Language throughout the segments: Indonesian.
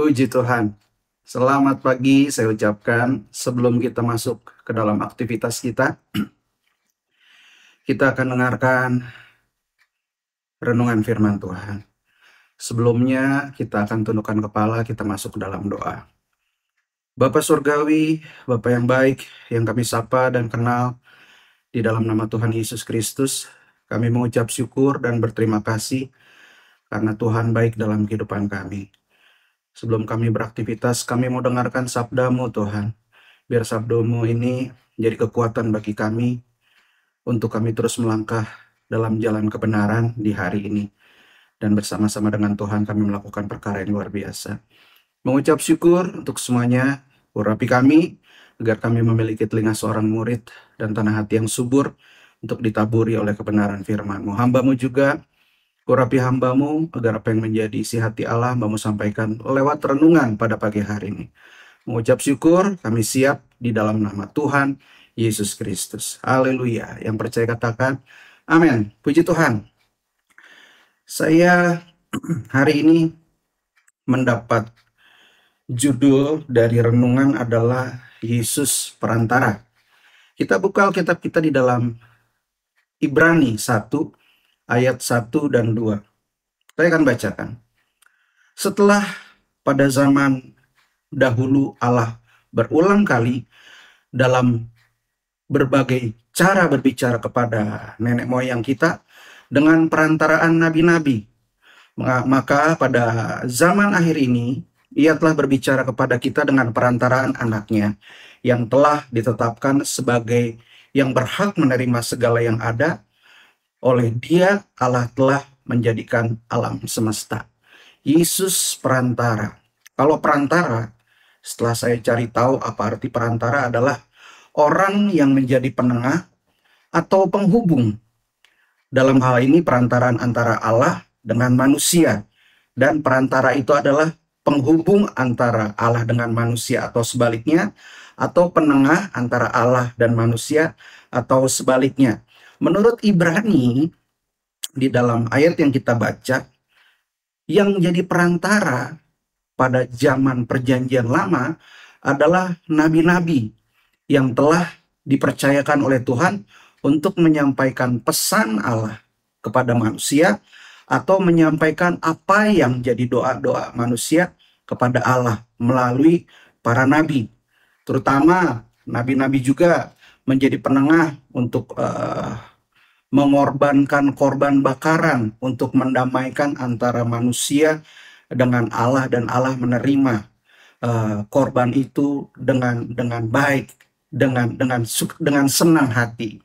Puji Tuhan. Selamat pagi saya ucapkan sebelum kita masuk ke dalam aktivitas kita. Kita akan dengarkan renungan firman Tuhan. Sebelumnya kita akan tundukkan kepala, kita masuk ke dalam doa. Bapa Surgawi, Bapa yang baik, yang kami sapa dan kenal di dalam nama Tuhan Yesus Kristus, kami mengucap syukur dan berterima kasih karena Tuhan baik dalam kehidupan kami. Sebelum kami beraktivitas, kami mau dengarkan sabda-Mu Tuhan. Biar sabda-Mu ini jadi kekuatan bagi kami untuk kami terus melangkah dalam jalan kebenaran di hari ini. Dan bersama-sama dengan Tuhan kami melakukan perkara yang luar biasa. Mengucap syukur untuk semuanya, urapi kami, agar kami memiliki telinga seorang murid dan tanah hati yang subur untuk ditaburi oleh kebenaran firman-Mu. Hamba-Mu juga, urapi hamba-Mu, agar apa yang menjadi isi hati Allah, Hamba-Mu sampaikan lewat renungan pada pagi hari ini. Mengucap syukur, kami siap di dalam nama Tuhan Yesus Kristus. Haleluya. Yang percaya katakan, amin. Puji Tuhan. Saya hari ini mendapat judul dari renungan adalah Yesus Perantara. Kita buka Alkitab kita di dalam Ibrani 1 ayat 1 dan 2. Saya akan bacakan. Setelah pada zaman dahulu Allah berulang kali dalam berbagai cara berbicara kepada nenek moyang kita dengan perantaraan nabi-nabi. Maka pada zaman akhir ini, Ia telah berbicara kepada kita dengan perantaraan anaknya yang telah ditetapkan sebagai yang berhak menerima segala yang ada. Oleh Dia, Allah telah menjadikan alam semesta. Yesus perantara. Kalau perantara, setelah saya cari tahu apa arti perantara adalah orang yang menjadi penengah atau penghubung. Dalam hal ini perantaraan antara Allah dengan manusia. Dan perantara itu adalah penghubung antara Allah dengan manusia atau sebaliknya, atau penengah antara Allah dan manusia atau sebaliknya. Menurut Ibrani, di dalam ayat yang kita baca, yang jadi perantara pada zaman perjanjian lama adalah nabi-nabi yang telah dipercayakan oleh Tuhan untuk menyampaikan pesan Allah kepada manusia atau menyampaikan apa yang jadi doa-doa manusia kepada Allah melalui para nabi. Terutama nabi-nabi juga menjadi penengah untuk mengorbankan korban bakaran untuk mendamaikan antara manusia dengan Allah, dan Allah menerima korban itu dengan baik, dengan senang hati.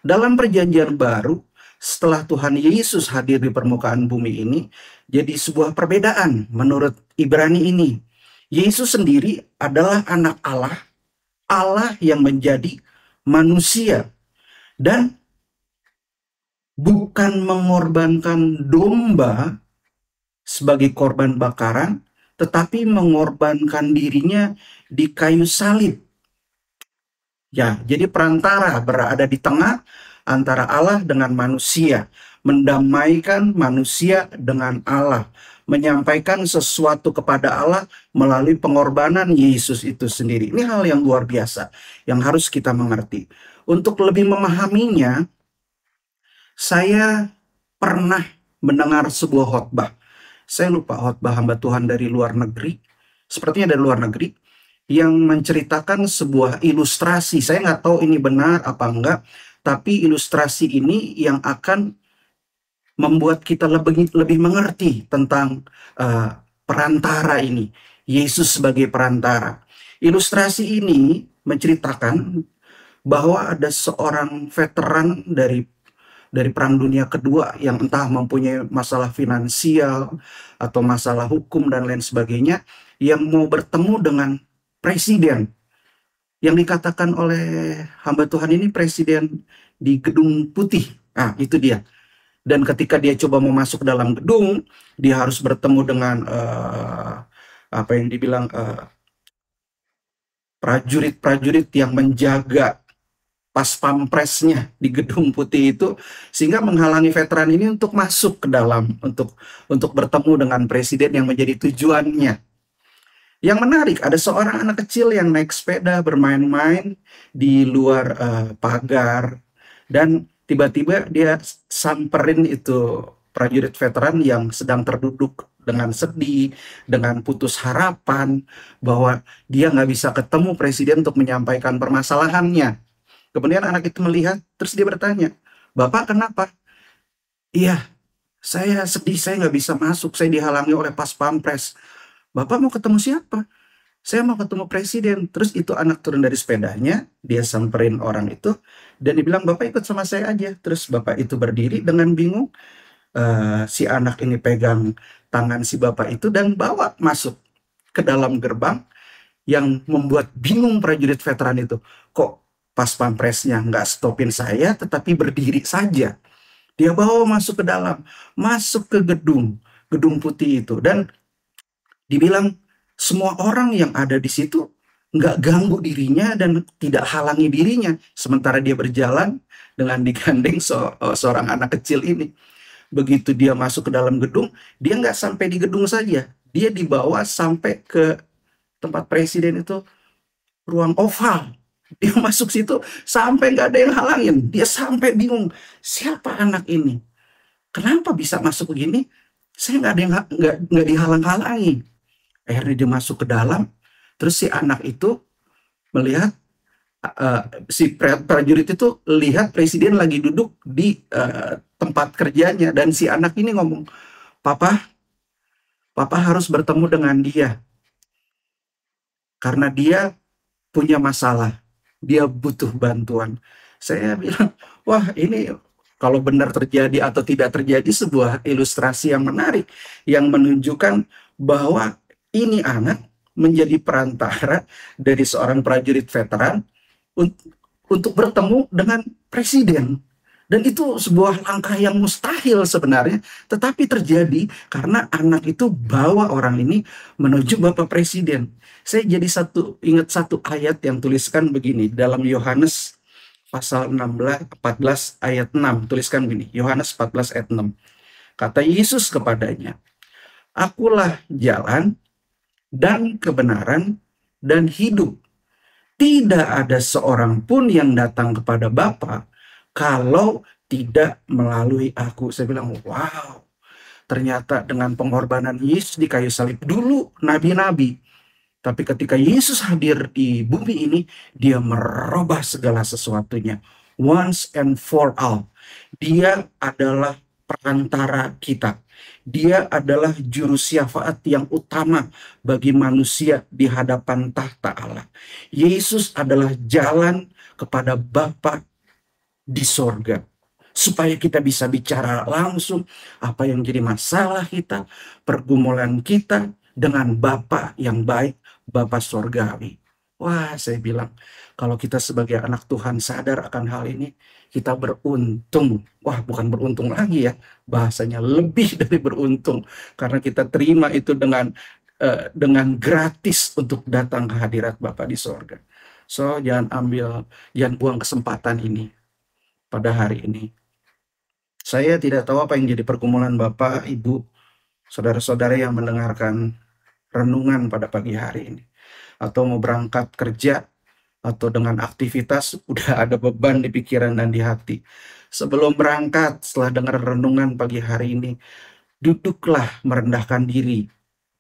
Dalam perjanjian baru, setelah Tuhan Yesus hadir di permukaan bumi ini, jadi sebuah perbedaan menurut Ibrani ini. Yesus sendiri adalah anak Allah, Allah yang menjadi manusia, dan bukan mengorbankan domba sebagai korban bakaran, tetapi mengorbankan dirinya di kayu salib. Ya, jadi perantara berada di tengah antara Allah dengan manusia, mendamaikan manusia dengan Allah, menyampaikan sesuatu kepada Allah melalui pengorbanan Yesus itu sendiri. Ini hal yang luar biasa yang harus kita mengerti. Untuk lebih memahaminya, saya pernah mendengar sebuah khotbah. Saya lupa khotbah hamba Tuhan dari luar negeri, sepertinya dari luar negeri, yang menceritakan sebuah ilustrasi. Saya nggak tahu ini benar apa enggak, tapi ilustrasi ini yang akan membuat kita lebih mengerti tentang perantara ini, Yesus sebagai perantara. Ilustrasi ini menceritakan bahwa ada seorang veteran dari Perang Dunia Kedua yang entah mempunyai masalah finansial atau masalah hukum dan lain sebagainya, yang mau bertemu dengan presiden yang dikatakan oleh hamba Tuhan ini presiden di Gedung Putih. Nah, itu dia. Dan ketika dia coba mau masuk dalam gedung, dia harus bertemu dengan apa yang dibilang prajurit-prajurit yang menjaga pas pampresnya di Gedung Putih itu, sehingga menghalangi veteran ini untuk masuk ke dalam, untuk bertemu dengan presiden yang menjadi tujuannya. Yang menarik, ada seorang anak kecil yang naik sepeda bermain-main di luar pagar, dan tiba-tiba dia samperin itu prajurit veteran yang sedang terduduk dengan sedih, dengan putus harapan bahwa dia nggak bisa ketemu presiden untuk menyampaikan permasalahannya. Kemudian anak itu melihat, terus dia bertanya, "Bapak kenapa?" "Iya, saya sedih, saya nggak bisa masuk, saya dihalangi oleh pas pampres." "Bapak mau ketemu siapa?" "Saya mau ketemu presiden." Terus itu anak turun dari sepedanya, dia samperin orang itu, dan dibilang, "Bapak ikut sama saya aja." Terus bapak itu berdiri dengan bingung, si anak ini pegang tangan si bapak itu dan bawa masuk ke dalam gerbang, yang membuat bingung prajurit veteran itu. Kok pas pampresnya nggak stopin saya, tetapi berdiri saja. Dia bawa masuk ke dalam, masuk ke gedung putih itu, dan dibilang semua orang yang ada di situ nggak ganggu dirinya dan tidak halangi dirinya, sementara dia berjalan dengan digandeng seorang anak kecil ini. Begitu dia masuk ke dalam gedung, dia nggak sampai di gedung saja, dia dibawa sampai ke tempat presiden itu, ruang oval. Dia masuk situ sampai nggak ada yang halangin. Dia sampai bingung, siapa anak ini? Kenapa bisa masuk begini? Saya nggak ada yang nggak dihalang-halangi. Akhirnya dia masuk ke dalam, terus si anak itu melihat, si prajurit itu lihat presiden lagi duduk di tempat kerjanya, dan si anak ini ngomong, "Papa, papa harus bertemu dengan dia karena dia punya masalah, dia butuh bantuan." Saya bilang, wah, ini kalau benar terjadi atau tidak terjadi, sebuah ilustrasi yang menarik, yang menunjukkan bahwa ini anak menjadi perantara dari seorang prajurit veteran untuk bertemu dengan presiden. Dan itu sebuah langkah yang mustahil sebenarnya, tetapi terjadi karena anak itu bawa orang ini menuju Bapak Presiden. Saya jadi ingat satu ayat yang tuliskan begini dalam Yohanes pasal 14 ayat 6, tuliskan begini, Yohanes 14 ayat 6. Kata Yesus kepadanya, "Akulah jalan dan kebenaran dan hidup. Tidak ada seorang pun yang datang kepada Bapa kalau tidak melalui aku." Saya bilang, wow, ternyata dengan pengorbanan Yesus di kayu salib, dulu nabi-nabi, tapi ketika Yesus hadir di bumi ini, dia merubah segala sesuatunya. Once and for all. Dia adalah perantara kita. Dia adalah juru syafaat yang utama bagi manusia di hadapan tahta Allah. Yesus adalah jalan kepada Bapa di sorga, supaya kita bisa bicara langsung apa yang jadi masalah kita, pergumulan kita dengan Bapa yang baik, Bapa sorgawi. Wah, saya bilang, kalau kita sebagai anak Tuhan sadar akan hal ini, kita beruntung. Wah, bukan beruntung lagi ya, bahasanya lebih dari beruntung, karena kita terima itu dengan gratis untuk datang ke hadirat Bapa di sorga. So, jangan buang kesempatan ini pada hari ini. Saya tidak tahu apa yang jadi pergumulan Bapak, Ibu, saudara-saudara yang mendengarkan renungan pada pagi hari ini. Atau mau berangkat kerja, atau dengan aktivitas, udah ada beban di pikiran dan di hati. Sebelum berangkat, setelah dengar renungan pagi hari ini, duduklah merendahkan diri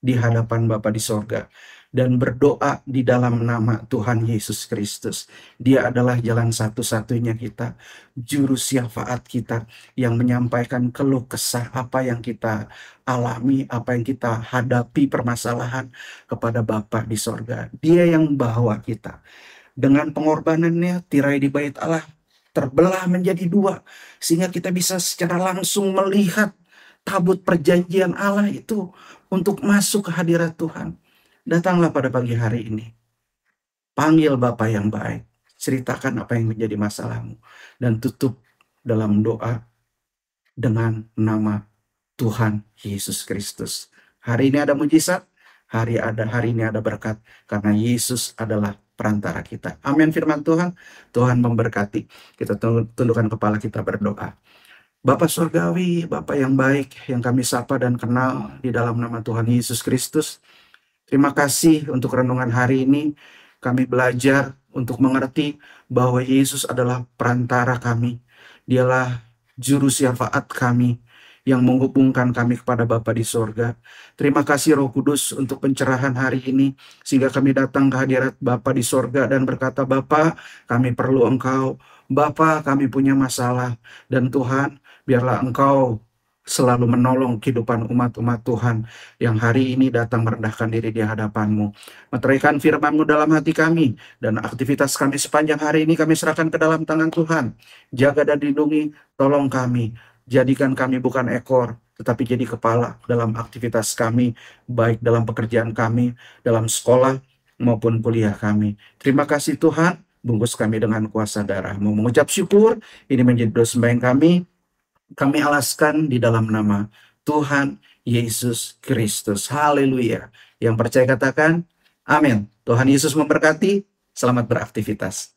di hadapan Bapa di sorga dan berdoa di dalam nama Tuhan Yesus Kristus. Dia adalah jalan satu-satunya kita, juru syafaat kita, yang menyampaikan keluh kesah apa yang kita alami, apa yang kita hadapi permasalahan kepada Bapa di sorga. Dia yang bawa kita. Dengan pengorbanannya, tirai di bait Allah terbelah menjadi dua, sehingga kita bisa secara langsung melihat tabut perjanjian Allah itu untuk masuk ke hadirat Tuhan. Datanglah pada pagi hari ini. Panggil Bapa yang baik. Ceritakan apa yang menjadi masalahmu. Dan tutup dalam doa dengan nama Tuhan Yesus Kristus. Hari ini ada mujizat. Hari ini ada berkat. Karena Yesus adalah perantara kita. Amin firman Tuhan. Tuhan memberkati. Kita tundukkan kepala kita berdoa. Bapa Surgawi, Bapa yang baik, yang kami sapa dan kenal di dalam nama Tuhan Yesus Kristus, Terima kasih untuk renungan hari ini. Kami belajar untuk mengerti bahwa Yesus adalah perantara kami. Dialah juru syafaat kami yang menghubungkan kami kepada Bapa di sorga. Terima kasih Roh Kudus untuk pencerahan hari ini, sehingga kami datang ke hadirat Bapa di sorga dan berkata, Bapa, kami perlu Engkau. Bapa, kami punya masalah. Dan Tuhan, biarlah Engkau selalu menolong kehidupan umat-umat Tuhan yang hari ini datang merendahkan diri di hadapan-Mu. Meteraikan firman-Mu dalam hati kami, dan aktivitas kami sepanjang hari ini kami serahkan ke dalam tangan Tuhan. Jaga dan lindungi, tolong kami. Jadikan kami bukan ekor, tetapi jadi kepala dalam aktivitas kami, baik dalam pekerjaan kami, dalam sekolah, maupun kuliah kami. Terima kasih Tuhan, bungkus kami dengan kuasa darah-Mu. Mengucap syukur, ini menjadi doa sembahyang kami alaskan di dalam nama Tuhan Yesus Kristus. Haleluya. Yang percaya katakan, amin. Tuhan Yesus memberkati. Selamat beraktivitas.